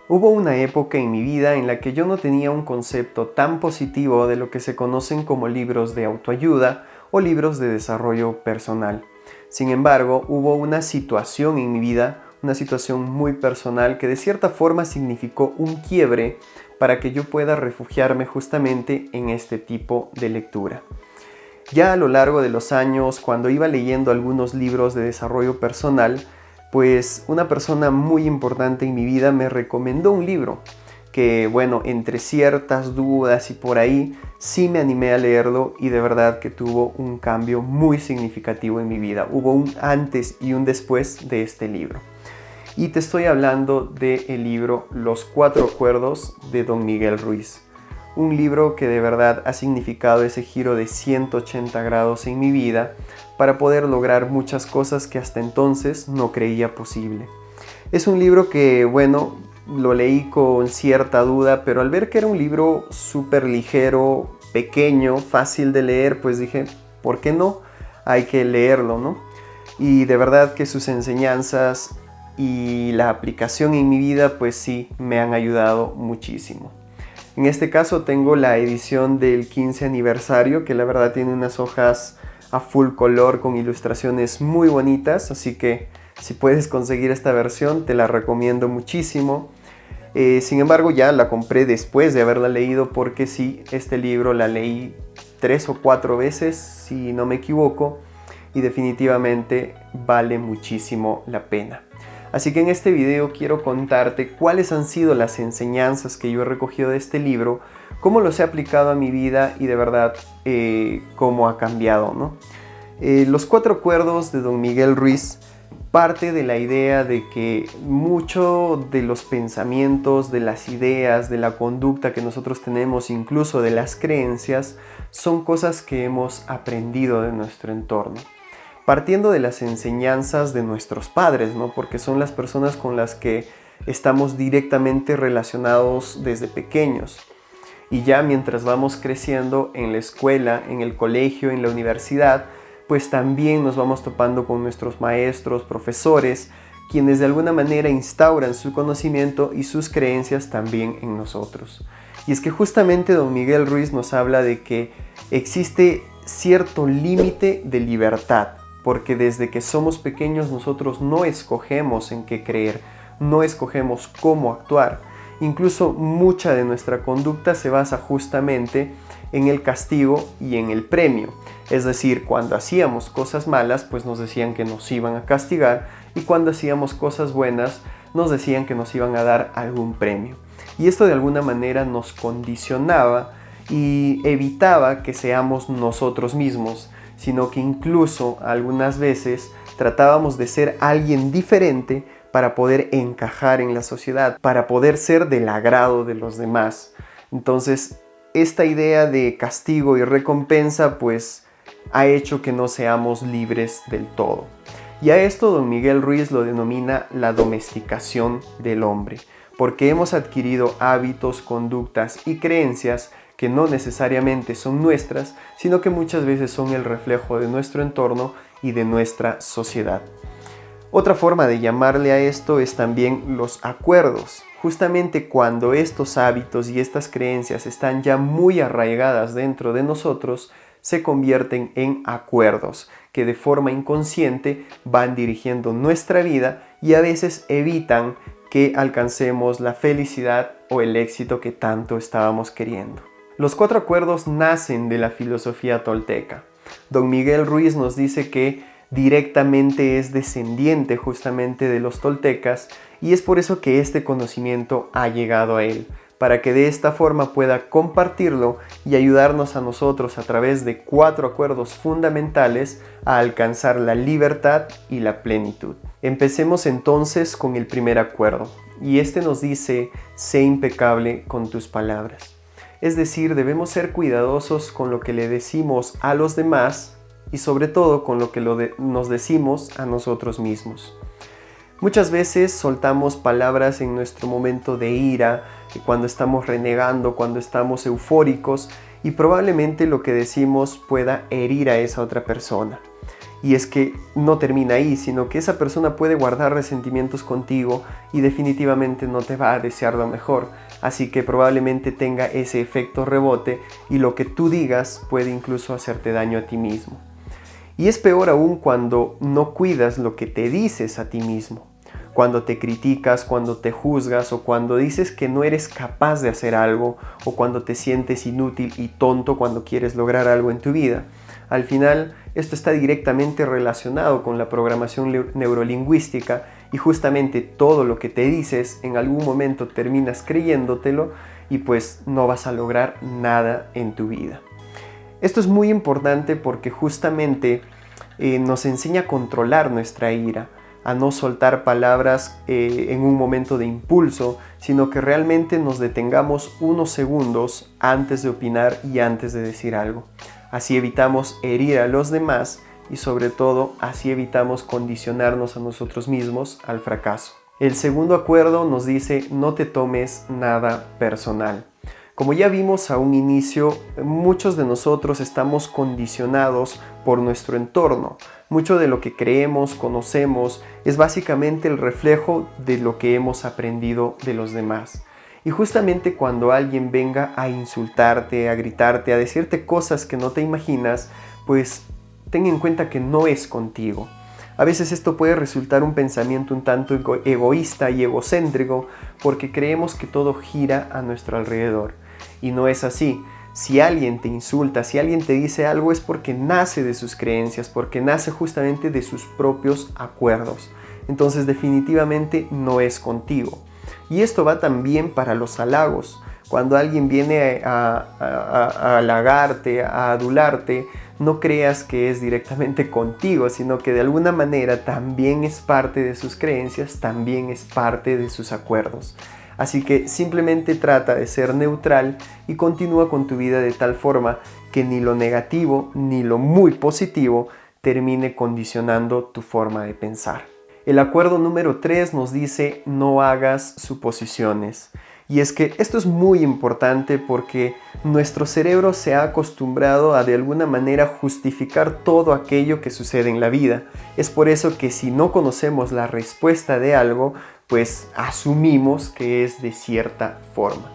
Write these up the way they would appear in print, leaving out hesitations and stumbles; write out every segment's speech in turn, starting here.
Hubo una época en mi vida en la que yo no tenía un concepto tan positivo de lo que se conocen como libros de autoayuda o libros de desarrollo personal. Sin embargo, hubo una situación en mi vida, una situación muy personal que de cierta forma significó un quiebre para que yo pueda refugiarme justamente en este tipo de lectura. Ya a lo largo de los años, cuando iba leyendo algunos libros de desarrollo personal, pues una persona muy importante en mi vida me recomendó un libro que, bueno, entre ciertas dudas y por ahí, sí me animé a leerlo y de verdad que tuvo un cambio muy significativo en mi vida. Hubo un antes y un después de este libro. Y te estoy hablando del libro Los Cuatro Acuerdos de Don Miguel Ruiz. Un libro que de verdad ha significado ese giro de 180 grados en mi vida para poder lograr muchas cosas que hasta entonces no creía posible. Es un libro que, bueno, lo leí con cierta duda, pero al ver que era un libro súper ligero, pequeño, fácil de leer, pues dije, ¿por qué no? Hay que leerlo, ¿no? Y de verdad que sus enseñanzas y la aplicación en mi vida, pues sí, me han ayudado muchísimo. En este caso tengo la edición del 15 aniversario, que la verdad tiene unas hojas a full color con ilustraciones muy bonitas, así que si puedes conseguir esta versión te la recomiendo muchísimo. Sin embargo, ya la compré después de haberla leído porque sí, este libro la leí 3 o 4 veces, si no me equivoco, y definitivamente vale muchísimo la pena. Así que en este video quiero contarte cuáles han sido las enseñanzas que yo he recogido de este libro, cómo los he aplicado a mi vida y de verdad cómo ha cambiado, ¿no? Los Cuatro Acuerdos de Don Miguel Ruiz parte de la idea de que mucho de los pensamientos, de las ideas, de la conducta que nosotros tenemos, incluso de las creencias, son cosas que hemos aprendido de nuestro entorno. Partiendo de las enseñanzas de nuestros padres, ¿no? Porque son las personas con las que estamos directamente relacionados desde pequeños. Y ya mientras vamos creciendo en la escuela, en el colegio, en la universidad, pues también nos vamos topando con nuestros maestros, profesores, quienes de alguna manera instauran su conocimiento y sus creencias también en nosotros. Y es que justamente Don Miguel Ruiz nos habla de que existe cierto límite de libertad, porque desde que somos pequeños nosotros no escogemos en qué creer, no escogemos cómo actuar. Incluso mucha de nuestra conducta se basa justamente en el castigo y en el premio. Es decir, cuando hacíamos cosas malas, pues nos decían que nos iban a castigar, y cuando hacíamos cosas buenas, nos decían que nos iban a dar algún premio. Y esto de alguna manera nos condicionaba y evitaba que seamos nosotros mismos, sino que incluso algunas veces tratábamos de ser alguien diferente para poder encajar en la sociedad, para poder ser del agrado de los demás. Entonces, esta idea de castigo y recompensa pues ha hecho que no seamos libres del todo. Y a esto Don Miguel Ruiz lo denomina la domesticación del hombre, porque hemos adquirido hábitos, conductas y creencias que no necesariamente son nuestras, sino que muchas veces son el reflejo de nuestro entorno y de nuestra sociedad. Otra forma de llamarle a esto es también los acuerdos. Justamente cuando estos hábitos y estas creencias están ya muy arraigadas dentro de nosotros, se convierten en acuerdos que de forma inconsciente van dirigiendo nuestra vida y a veces evitan que alcancemos la felicidad o el éxito que tanto estábamos queriendo. Los cuatro acuerdos nacen de la filosofía tolteca. Don Miguel Ruiz nos dice que directamente es descendiente justamente de los toltecas y es por eso que este conocimiento ha llegado a él, para que de esta forma pueda compartirlo y ayudarnos a nosotros a través de 4 acuerdos fundamentales a alcanzar la libertad y la plenitud. Empecemos entonces con el primer acuerdo, y este nos dice: sé impecable con tus palabras. Es decir, debemos ser cuidadosos con lo que le decimos a los demás y sobre todo con lo que nos decimos a nosotros mismos. Muchas veces soltamos palabras en nuestro momento de ira, cuando estamos renegando, cuando estamos eufóricos, y probablemente lo que decimos pueda herir a esa otra persona. Y es que no termina ahí, sino que esa persona puede guardar resentimientos contigo y definitivamente no te va a desear lo mejor. Así que probablemente tenga ese efecto rebote y lo que tú digas puede incluso hacerte daño a ti mismo. Y es peor aún cuando no cuidas lo que te dices a ti mismo. Cuando te criticas, cuando te juzgas o cuando dices que no eres capaz de hacer algo o cuando te sientes inútil y tonto cuando quieres lograr algo en tu vida. Al final, esto está directamente relacionado con la programación neurolingüística y justamente todo lo que te dices en algún momento terminas creyéndotelo y pues no vas a lograr nada en tu vida. Esto es muy importante porque justamente nos enseña a controlar nuestra ira, a no soltar palabras en un momento de impulso, sino que realmente nos detengamos unos segundos antes de opinar y antes de decir algo. Así evitamos herir a los demás y sobre todo así evitamos condicionarnos a nosotros mismos al fracaso. El segundo acuerdo nos dice: no te tomes nada personal. Como ya vimos a un inicio, muchos de nosotros estamos condicionados por nuestro entorno. Mucho de lo que creemos, conocemos, es básicamente el reflejo de lo que hemos aprendido de los demás. Y justamente cuando alguien venga a insultarte, a gritarte, a decirte cosas que no te imaginas, pues ten en cuenta que no es contigo. A veces esto puede resultar un pensamiento un tanto egoísta y egocéntrico porque creemos que todo gira a nuestro alrededor. Y no es así. Si alguien te insulta, si alguien te dice algo, es porque nace de sus creencias, porque nace justamente de sus propios acuerdos. Entonces definitivamente no es contigo. Y esto va también para los halagos. Cuando alguien viene a halagarte, a adularte, no creas que es directamente contigo, sino que de alguna manera también es parte de sus creencias, también es parte de sus acuerdos. Así que simplemente trata de ser neutral y continúa con tu vida de tal forma que ni lo negativo ni lo muy positivo termine condicionando tu forma de pensar. El acuerdo número 3 nos dice: no hagas suposiciones. Y es que esto es muy importante porque nuestro cerebro se ha acostumbrado a de alguna manera justificar todo aquello que sucede en la vida. Es por eso que si no conocemos la respuesta de algo, pues asumimos que es de cierta forma.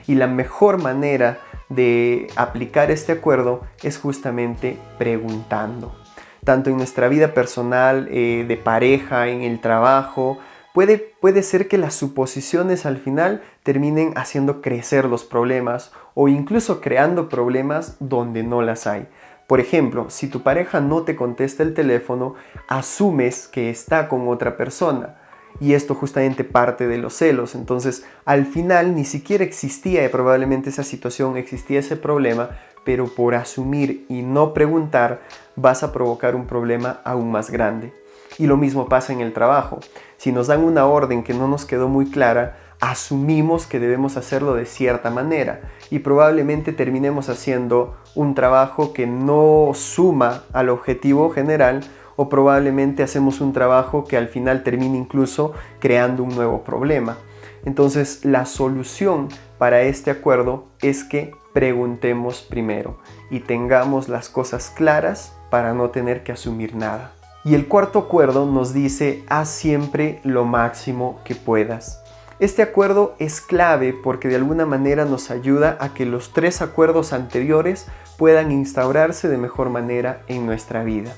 Y la mejor manera de aplicar este acuerdo es justamente preguntando. Tanto en nuestra vida personal, de pareja, en el trabajo, puede ser que las suposiciones al final terminen haciendo crecer los problemas o incluso creando problemas donde no las hay. Por ejemplo, si tu pareja no te contesta el teléfono, asumes que está con otra persona. Y esto justamente parte de los celos. Entonces, al final ni siquiera existía probablemente esa situación, existía ese problema, pero por asumir y no preguntar vas a provocar un problema aún más grande. Y lo mismo pasa en el trabajo. Si nos dan una orden que no nos quedó muy clara, asumimos que debemos hacerlo de cierta manera y probablemente terminemos haciendo un trabajo que no suma al objetivo general, o probablemente hacemos un trabajo que al final termine incluso creando un nuevo problema. Entonces, la solución para este acuerdo es que preguntemos primero y tengamos las cosas claras para no tener que asumir nada. Y el cuarto acuerdo nos dice: haz siempre lo máximo que puedas. Este acuerdo es clave porque de alguna manera nos ayuda a que los 3 acuerdos anteriores puedan instaurarse de mejor manera en nuestra vida.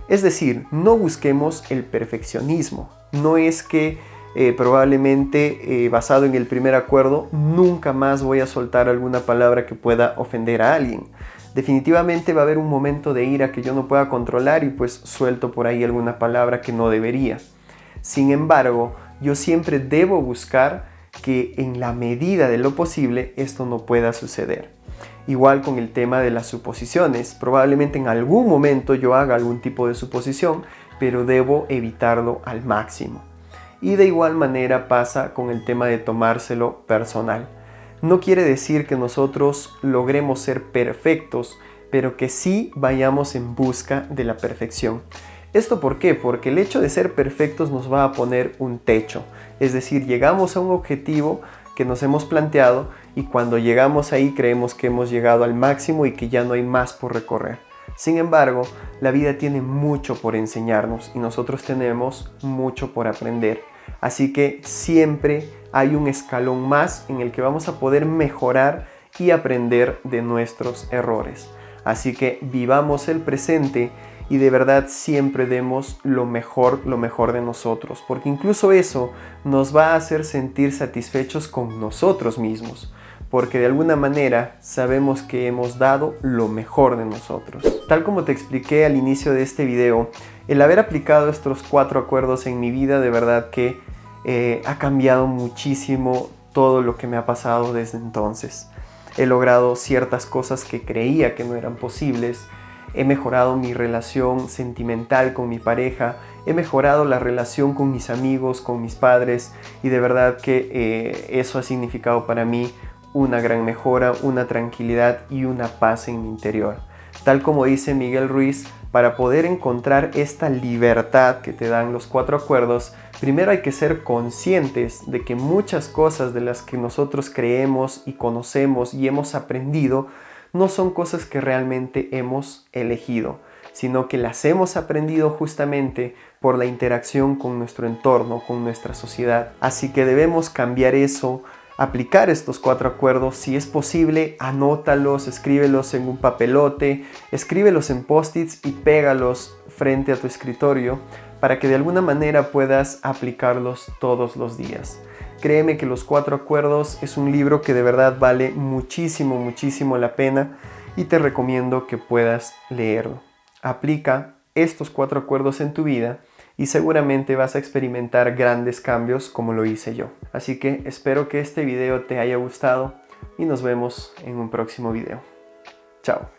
Es decir, no busquemos el perfeccionismo. No es que probablemente basado en el primer acuerdo nunca más voy a soltar alguna palabra que pueda ofender a alguien. Definitivamente va a haber un momento de ira que yo no pueda controlar y pues suelto por ahí alguna palabra que no debería. Sin embargo, yo siempre debo buscar que en la medida de lo posible esto no pueda suceder. Igual con el tema de las suposiciones. Probablemente en algún momento yo haga algún tipo de suposición, pero debo evitarlo al máximo. Y de igual manera pasa con el tema de tomárselo personal. No quiere decir que nosotros logremos ser perfectos, pero que sí vayamos en busca de la perfección. ¿Esto por qué? Porque el hecho de ser perfectos nos va a poner un techo. Es decir, llegamos a un objetivo que nos hemos planteado y cuando llegamos ahí creemos que hemos llegado al máximo y que ya no hay más por recorrer. Sin embargo, la vida tiene mucho por enseñarnos y nosotros tenemos mucho por aprender. Así que siempre hay un escalón más en el que vamos a poder mejorar y aprender de nuestros errores. Así que vivamos el presente y de verdad siempre demos lo mejor de nosotros, porque incluso eso nos va a hacer sentir satisfechos con nosotros mismos, porque de alguna manera sabemos que hemos dado lo mejor de nosotros. Tal como te expliqué al inicio de este video, el haber aplicado estos 4 acuerdos en mi vida de verdad que ha cambiado muchísimo todo lo que me ha pasado desde entonces. He logrado ciertas cosas que creía que no eran posibles. He mejorado mi relación sentimental con mi pareja, he mejorado la relación con mis amigos, con mis padres, y de verdad que eso ha significado para mí una gran mejora, una tranquilidad y una paz en mi interior. Tal como dice Miguel Ruiz, para poder encontrar esta libertad que te dan los 4 acuerdos, primero hay que ser conscientes de que muchas cosas de las que nosotros creemos y conocemos y hemos aprendido no son cosas que realmente hemos elegido, sino que las hemos aprendido justamente por la interacción con nuestro entorno, con nuestra sociedad. Así que debemos cambiar eso, aplicar estos 4 acuerdos. Si es posible, anótalos, escríbelos en un papelote, escríbelos en post-its y pégalos frente a tu escritorio para que de alguna manera puedas aplicarlos todos los días. Créeme que los 4 acuerdos es un libro que de verdad vale muchísimo la pena y te recomiendo que puedas leerlo. Aplica estos 4 acuerdos en tu vida y seguramente vas a experimentar grandes cambios como lo hice yo. Así que espero que este video te haya gustado y nos vemos en un próximo video. Chao.